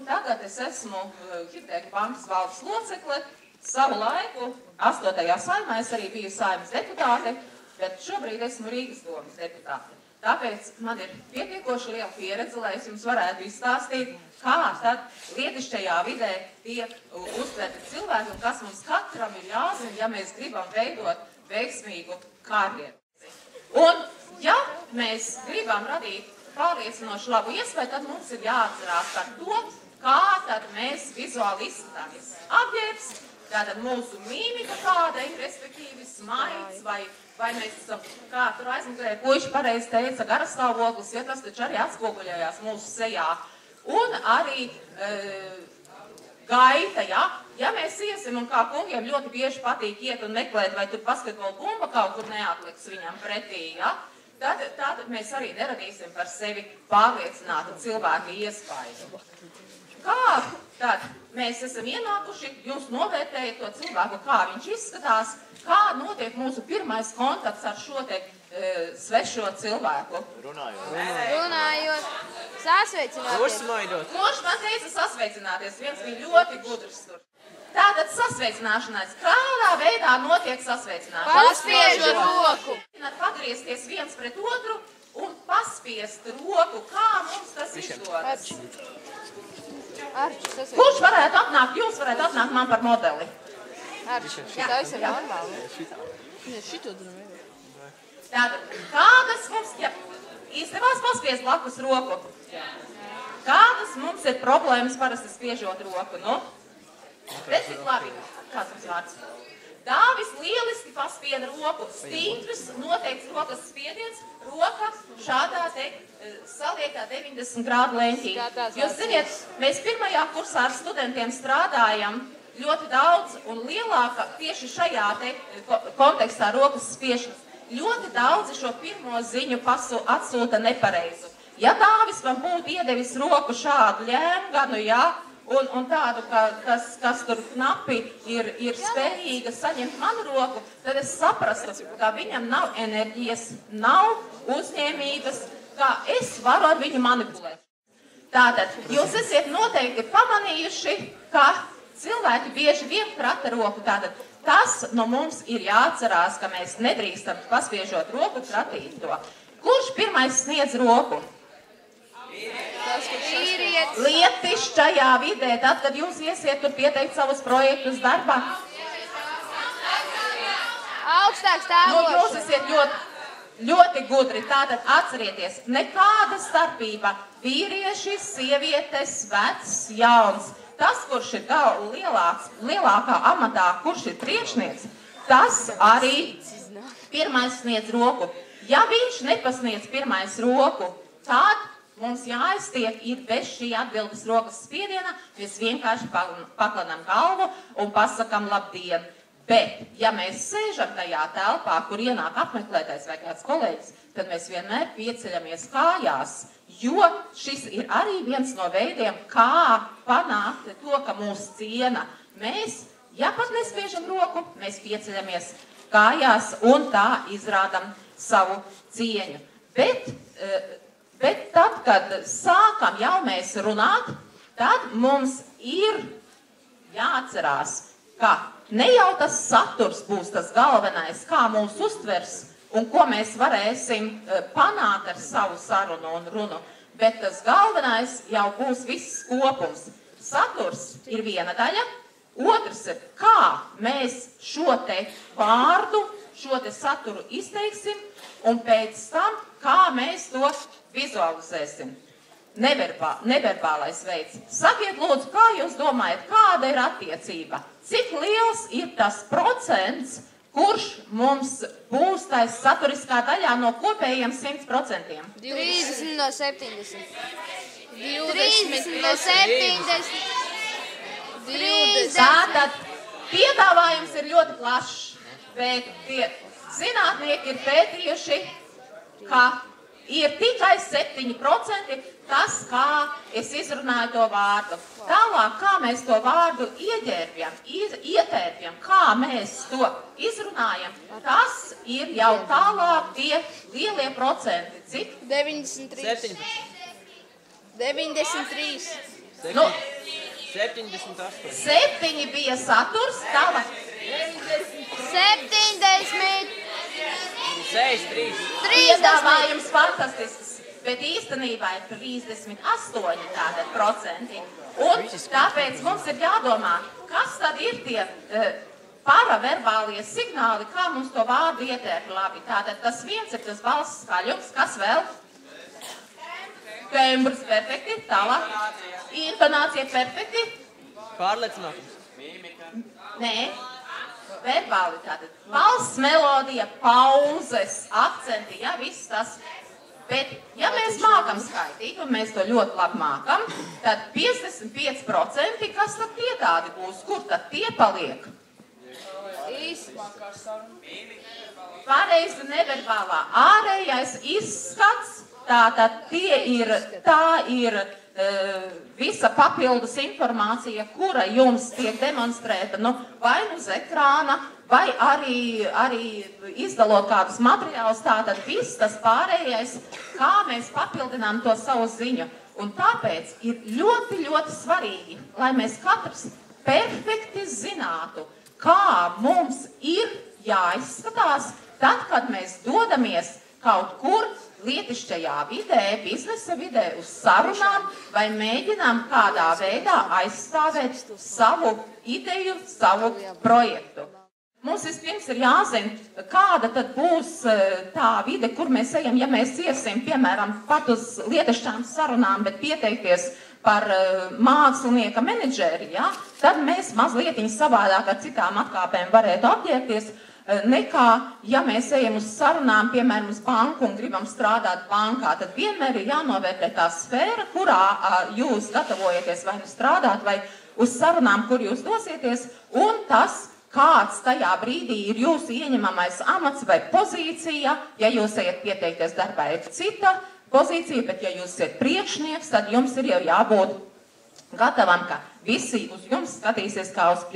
tagad es esmu Hipotēku bankas valdes locekle. Savu laiku 8. saimā es arī biju Saeimas deputāte, bet šobrīd esmu Rīgas domas deputāte. Tāpēc man ir pietiekoši liela pieredze, lai es jums varētu izstāstīt, kā tad lietišķajā vidē tiek uztverti cilvēki un kas mums katram ir jāzina, ja mēs gribam veidot veiksmīgu karjeru. Un, ja mēs gribam radīt pārliecinoši labu iespēju, tad mums ir jāatcerās par to, kā tad mēs vizuāli izskatāmies. Apģērbs, tātad mūsu mīmika kāda ir, respektīvi smaids, vai mēs esam, kā tur aizmugurē puiši pareizi teica, garastāvoklis, jo tas taču arī atspoguļojās mūsu sejā. Un arī gaita, ja? Ja mēs iesim, un kā kungiem ļoti bieži patīk iet un meklēt, vai tur basketbola bumba kaut kur neatliks viņam pretī, ja? Tad mēs arī neradīsim par sevi pārliecinātu cilvēku iespaidu. Kā tad mēs esam ienākuši, jūs novērtējat to cilvēku, kā viņš izskatās, kā notiek mūsu pirmais kontakts ar šo te svešo cilvēku? Runājot. Sasveicināties. Kurš man teica sasveicināties? Viens bija ļoti gudrs tur. Tātad sasveicināšanās. Kādā veidā notiek sasveicināšanās? Paspiežot roku. Pagriezties viens pret otru un paspiest roku. Kā mums tas izdodas? Kurš varētu atnākt? Jūs varētu atnākt man par modeli. Šitā viss ir normāli. Šito drāmi. Tātad, kādas mums, ja īstenībās paspiest blakus roku, kādas mums ir problēmas parasti spiežot roku, nu? Redziet labi, kāds mums vārds? Dāvis lieliski paspieda roku, stingrs, noteikts rokas spiediens, roka šādā te saliekā 90 grādu leņķī. Jūs ziniet, mēs pirmajā kursā ar studentiem strādājam ļoti daudz un lielāka tieši šajā te kontekstā rokas spiešanas. Ļoti daudzi šo pirmo ziņu atsūta nepareizu. Ja Dāvis man būtu iedevis roku šādu ļēmganu, jā, un tādu, kas tur knapi ir spējīga saņemt manu roku, tad es saprastu, ka viņam nav enerģijas, nav uzņēmības, ka es varu ar viņu manipulēt. Tātad, jūs esiet noteikti pamanījuši, ka cilvēki bieži vien krata roku. Tātad, tas no mums ir jāatcerās, ka mēs nedrīkstam paspiežot roku, kratīt to. Kurš pirmais sniedz roku? Lietišķajā vidē, tad, kad jūs iesiet tur pieteikt savus projektus darbā. Augstāks stāvošs. Jūs esiet ļoti gudri. Tātad atcerieties, nekāda starpība. Vīrieši, sievietes, vecs, jauns. Tas, kurš ir lielākā amatā, kurš ir priekšnieks, tas arī pirmais sniedz roku. Ja viņš nepasniedz pirmais roku, tad mums jāiztiek ir bez šī atbildes rokas spiediena, mēs vienkārši paklanam galvu un pasakam labdien. Bet, ja mēs sēžam tajā telpā, kur ienāk apmeklētais vai kāds kolēģis, tad mēs vienmēr pieceļamies kājās, jo šis ir arī viens no veidiem, kā panākt to, ka mūs ciena. Mēs, ja pat nespiežam roku, mēs pieceļamies kājās un tā izrādam savu cieņu. Bet tad, kad sākam jau mēs runāt, tad mums ir jāatcerās, ka ne jau tas saturs būs tas galvenais, kā mūs uztvers un ko mēs varēsim panākt ar savu sarunu un runu, bet tas galvenais jau būs viss kopums. Saturs ir viena daļa, otrs ir, kā mēs šo te vārdu, šo te saturu izteiksim un pēc tam, kā mēs to vizualizēsim. Neverbālais veids. Sakiet, lūdzu, kā jūs domājat, kāda ir attiecība? Cik liels ir tas procents, kurš mums būs tais saturiskā daļā no kopējiem 100%? 30 no 70. 30 no 70. 30. Tātad piedāvājums ir ļoti plašs, bet zinātnieki ir pētījuši, ka ir tikai 7% tas, kā es izrunāju to vārdu. Tālāk, kā mēs to vārdu ietērpjam, kā mēs to izrunājam, tas ir jau tālāk tie lielie procenti. Cik? 93. 93. Nu, 78. 7 bija saturs, tālāk. 70. 63. Piedāvājums fantastisks, bet īstenībā ir 38 tātad procenti. Un tāpēc mums ir jādomā, kas tad ir tie paraverbālie signāli, kā mums to vārdu ietērt labi. Tātad tas viens ir tas balss skaļums, kas vēl? Tembrs perfekti, tālāk. Intonācija perfekti. Pārliecinātums. Nē, verbāli tātad. Balss, melodija, pauzes, akcenti, ja, viss tas. Bet, ja mēs mākam skaitīt, un mēs to ļoti labi mākam, tad 55%, kas tad tie tādi būs? Kur tad tie paliek? Pareizi neverbālā. Ārējais izskats, tātad tā ir visa papildus informācija, kura jums tiek demonstrēta, nu, vai uz ekrāna, vai arī izdalot kādus materiālus, tātad viss tas pārējais, kā mēs papildinām to savu ziņu. Un tāpēc ir ļoti, ļoti svarīgi, lai mēs katrs perfekti zinātu, kā mums ir jāizskatās tad, kad mēs dodamies kaut kur lietišķajā vidē, biznesa vidē uz sarunām vai mēģinām kādā veidā aizstāvēt savu ideju, savu projektu. Mums vispirms ir jāzina, kāda tad būs tā vide, kur mēs ejam, ja mēs iesim, piemēram, pat uz lietišķām sarunām, bet pieteikties par mākslinieka menedžeri, ja? Tad mēs mazliet savādāk ar citām atkāpēm varētu apģērbties, nekā, ja mēs ejam uz sarunām, piemēram, uz banku un gribam strādāt bankā, tad vienmēr ir jānovērtē tā sfēra, kurā jūs gatavojaties vai nu strādāt, vai uz sarunām, kur jūs dosieties, un tas, kāds tajā brīdī ir jūsu ieņemamais amats vai pozīcija, ja jūs ejat pieteikties darbā, ir cita pozīcija, bet ja jūs esat priekšnieks, tad jums ir jau jābūt gatavam, ka visi uz jums skatīsies kā uz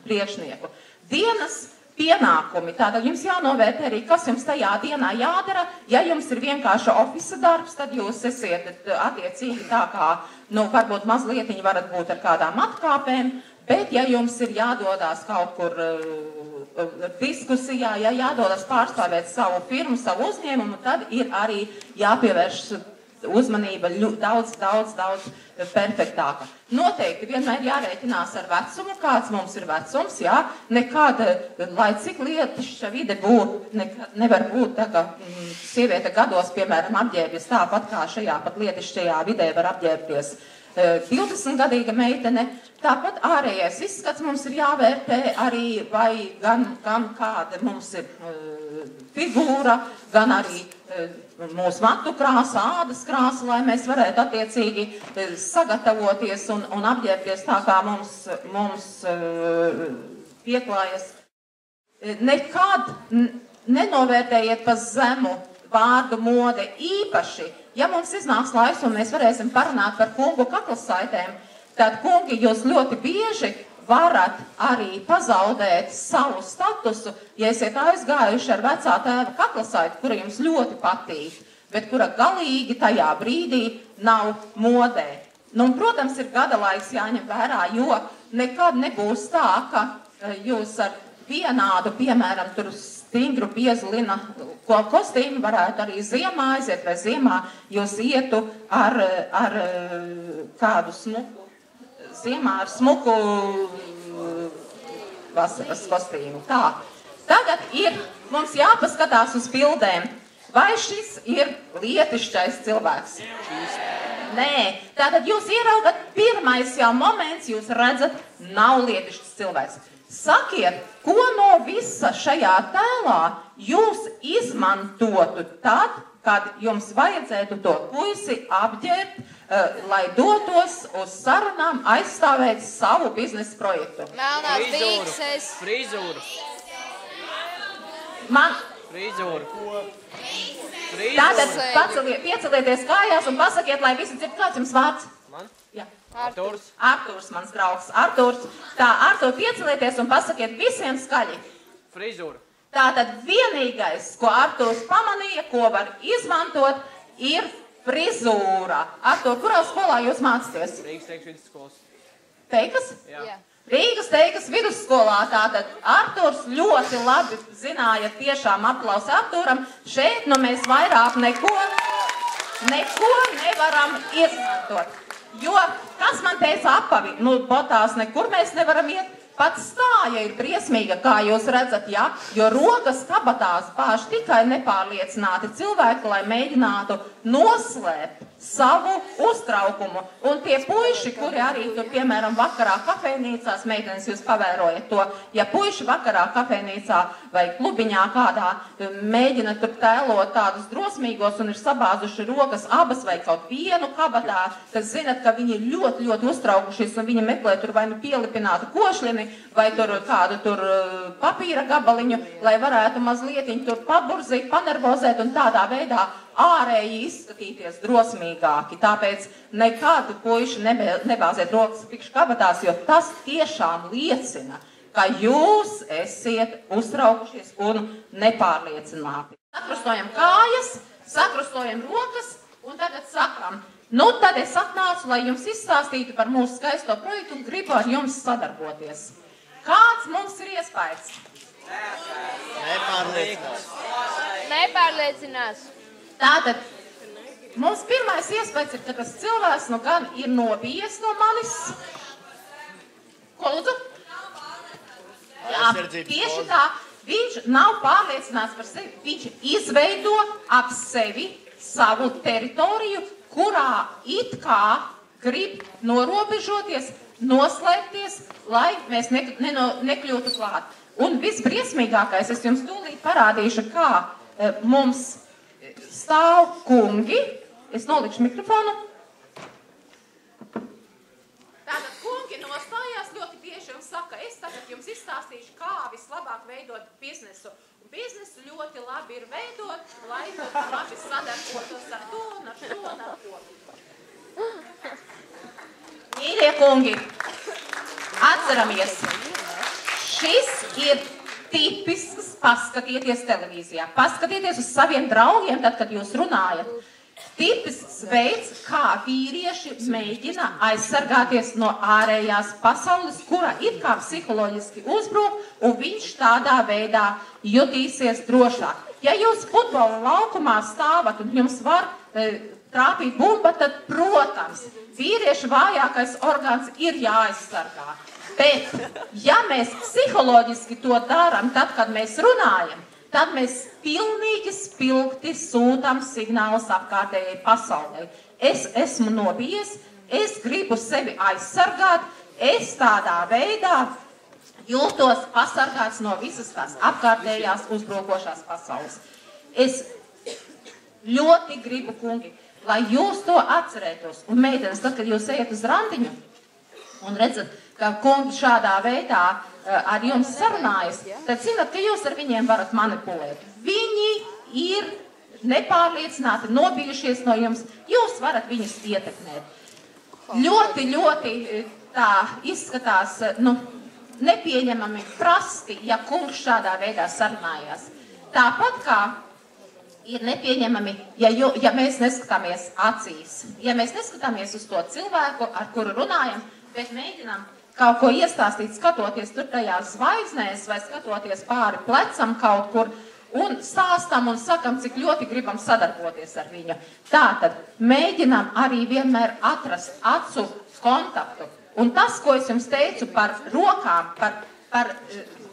priekšnieku. Dienas pienākumi. Tātad jums jānovērtē arī, kas jums tajā dienā jādara. Ja jums ir vienkārši ofisa darbs, tad jūs esiet attiecīgi tā kā, nu, varbūt mazlietiņi varat būt ar kādām atkāpēm, bet ja jums ir jādodās kaut kur diskusijā, ja jādodas pārstāvēt savu firmu, savu uzņēmumu, tad ir arī jāpievērš uzmanība daudz perfektāka. Noteikti vienmēr jārēķinās ar vecumu, kāds mums ir vecums, jā. Nekāda, lai cik lietišķa vide būtu, nevar būt tā, ka sieviete gados, piemēram, apģērbjas tāpat kā šajā pat lietišķajā vidē var apģērbties 20-gadīga meitene. Tāpat ārējais izskats mums ir jāvērtē arī, vai gan kāda mums ir figūra, gan arī mūsu matu krāsa, ādas krāsa, lai mēs varētu attiecīgi sagatavoties un apģērbties tā, kā mums pieklājas. Nekad nenovērtējiet pa zemu vārdu mode īpaši. Ja mums iznāks laiks un mēs varēsim parunāt par kungu kaklasaitēm, tad, kungi, jūs ļoti bieži varat arī pazaudēt savu statusu, ja esiet aizgājuši ar vecā tēva kaklasaiti, kura jums ļoti patīk, bet kura galīgi tajā brīdī nav modē. Nu, un, protams, ir gada laiks jāņem vērā, jo nekad nebūs tā, ka jūs ar vienādu, piemēram, tur stingru biezu lina kostīmu varētu arī ziemā aiziet, vai ziemā jūs ietu ar kādu smuku, ziemā ar smuku vasaras kostīmu. Tā. Tagad ir mums jāpaskatās uz bildēm. Vai šis ir lietišķais cilvēks? Nē. Tātad jūs ieraugat, pirmais jau moments, jūs redzat, nav lietišķis cilvēks. Sakiet, ko no visa šajā tēlā jūs izmantotu tad, kad jums vajadzētu to puisi apģērbt, lai dotos uz sarunām aizstāvēt savu biznesa projektu? Melnās bikses. Frizūra. Frizūra. Tātad piecelieties kājās un pasakiet, lai visi dzird, kāds jums vārds? Man? Jā. Arturs. Arturs, mans draugs. Arturs. Tā, Artur, piecelieties un pasakiet visiem skaļi. Frizūra. Tātad vienīgais, ko Arturs pamanīja, ko var izmantot, ir Frizūra. Artur, kurā skolā jūs mācāties? Rīgas Teikas vidusskolas. Teikas? Jā. Rīgas Teikas vidusskolā. Tātad Arturs ļoti labi zināja, tiešām aplausi Arturam. Šeit nu mēs vairāk neko nevaram izmantot. Jo, kas man teica apavi? Nu, botās nekur mēs nevaram iet. Pats stāja ir briesmīga, kā jūs redzat, ja? Jo rokas kabatās bāž tikai nepārliecināti cilvēki, lai mēģinātu noslēpt savu uztraukumu. Un tie puiši, kuri arī tur, piemēram, vakarā kafejnīcās, meitenes jūs pavērojat to, ja puiši vakarā kafejnīcā vai klubiņā kādā mēģina tur tēlot tādus drosmīgos un ir sabāzuši rokas abas vai kaut vienu kabatā, tad zinat, ka viņi ir ļoti, ļoti uztraukušies un viņi meklē tur vai nu pielipinātu košļini, vai tur kādu tur papīra gabaliņu, lai varētu mazlietiņu tur paburzīt, panervozēt un tādā veidā ārēji izskatīties drosmīgāki. Tāpēc nekādu puiši nebāziet rokas pikšu kabatās, jo tas tiešām liecina, ka jūs esiet uztraukušies un nepārliecināti. Sakrustojam kājas, sakrustojam rokas un tagad sakam, nu tad es atnācu, lai jums izstāstītu par mūsu skaisto projektu un gribu ar jums sadarboties. Kāds mums ir iespējas? Nepārliecinās. Tātad, mums pirmais iespējas ir, ka tas cilvēks nu gan ir nobijies no manis. Ko lūdzu? Jā, tieši tā. Viņš nav pārliecināts par sevi. Viņš izveido ap sevi savu teritoriju, kurā it kā grib norobežoties, noslēpties, lai mēs nekļūtu klāt. Un visbriesmīgākais, es jums tūlīt parādīšu, kā mums stāv kungi. Es nolikšu mikrofonu. Tātad kungi nostājās ļoti bieži un saka, es tagad jums izstāstīšu, kā vislabāk veidot biznesu. Un biznesu ļoti labi ir veidot, lai labi sadarbotos ar to un ar šo un ar to. Mīļie kungi, atceramies, šis ir tipisks, paskatieties televīzijā, paskatieties uz saviem draugiem, tad, kad jūs runājat. Tipisks veids, kā vīrieši mēģina aizsargāties no ārējās pasaules, kura it kā psiholoģiski uzbruk, un viņš tādā veidā jutīsies drošāk. Ja jūs futbola laukumā stāvat un jums var trāpīt bumba, tad, protams, vīriešu vājākais orgāns ir jāaizsargā. Bet, ja mēs psiholoģiski to darām, tad, kad mēs runājam, tad mēs pilnīgi spilgti sūtam signālus apkārtējai pasaulē. Es esmu nobijies, es gribu sevi aizsargāt, es tādā veidā jūtos pasargāts no visas tās apkārtējās uzbrukošās pasaules. Es ļoti gribu, kungi, lai jūs to atcerētos. Un meitenes, tad, kad jūs ejat uz randiņu un redzat, ka kungi šādā veidā ar jums sarunājas, tad zināt, ka jūs ar viņiem varat manipulēt. Viņi ir nepārliecināti, nobijušies no jums, jūs varat viņus ietekmēt. Ļoti, ļoti tā izskatās, nepieņemami prasti, ja kungs šādā veidā sarunājās. Tāpat kā ir nepieņemami, ja mēs neskatāmies acīs, ja mēs neskatāmies uz to cilvēku, ar kuru runājam, bet mēģinām kaut ko iestāstīt, skatoties tur tajās zvaigznēs vai skatoties pāri plecam kaut kur un stāstam un sakam, cik ļoti gribam sadarboties ar viņu. Tātad mēģinām arī vienmēr atrast acu kontaktu. Un tas, ko es jums teicu par rokām, par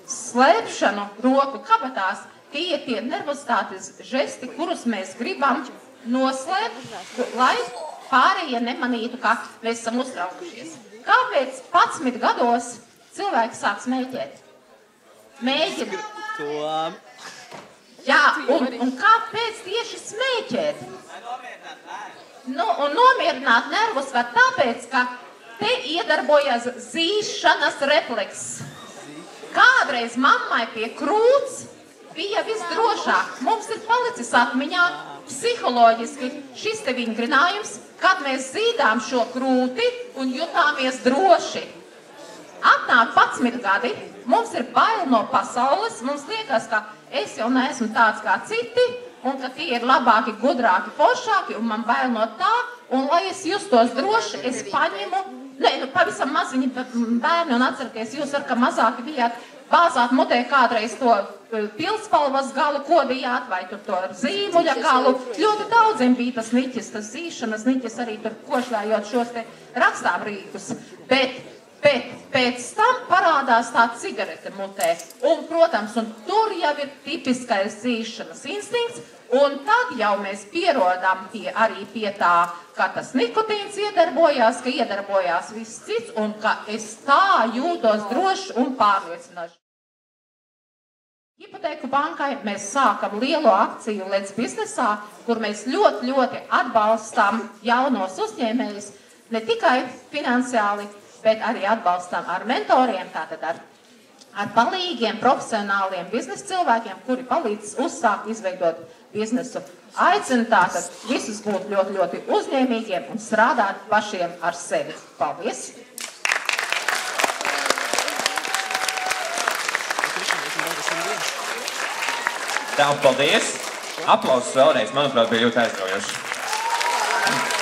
slēpšanu roku kabatās, tie ir tie nervozitātes žesti, kurus mēs gribam noslēpt, lai pārējie nemanītu, ka mēs esam uztraukušies. Kāpēc 11 gados cilvēki sāk smēķēt? Mēģina. Jā, un kāpēc tieši smēķēt? Un nomierināt nervus var tāpēc, ka te iedarbojas zīšanas refleks. Kādreiz mammai pie krūts bija visdrošāk. Mums ir palicis atmiņā psiholoģiski šis te vingrinājums, kad mēs zīdām šo krūti un jutāmies droši. Atnāk 11 gadi, mums ir bail no pasaules, mums liekas, ka es jau neesmu tāds kā citi, un ka tie ir labāki, gudrāki, foršāki, un man bail no tā, un lai es justos droši, es paņemu, pavisam maziņi bērni, un atceru, ka jūs ka mazāki bijāt, bāzāt mutē kādreiz to pilspalvas galu kodījāt, vai tur to zīmuļa galu. Ļoti daudziem bija tas niķis, tas zīšanas niķis, arī tur košļājot šos te rakstāmrīkus. Bet pēc tam parādās tā cigarete mutē. Un, protams, un tur jau ir tipiskais zīšanas instinkts, un tad jau mēs pierodam arī pie tā, ka tas nikotīns iedarbojās, ka iedarbojās viss cits, un ka es tā jūtos droši un pārliecinoši. Hipotēku bankai mēs sākam lielo akciju Let's Biznesā, kur mēs ļoti atbalstām jaunos uzņēmējus, ne tikai finansiāli, bet arī atbalstām ar mentoriem, tātad ar palīgiem, profesionāliem biznesa cilvēkiem, kuri palīdz uzsākt, izveidot biznesu. Aicinu tātad visus būt ļoti uzņēmīgiem un strādāt pašiem ar sevi. Paldies! Tā, paldies! Aplausus vēlreiz, manuprāt, bija ļoti aizraujoši.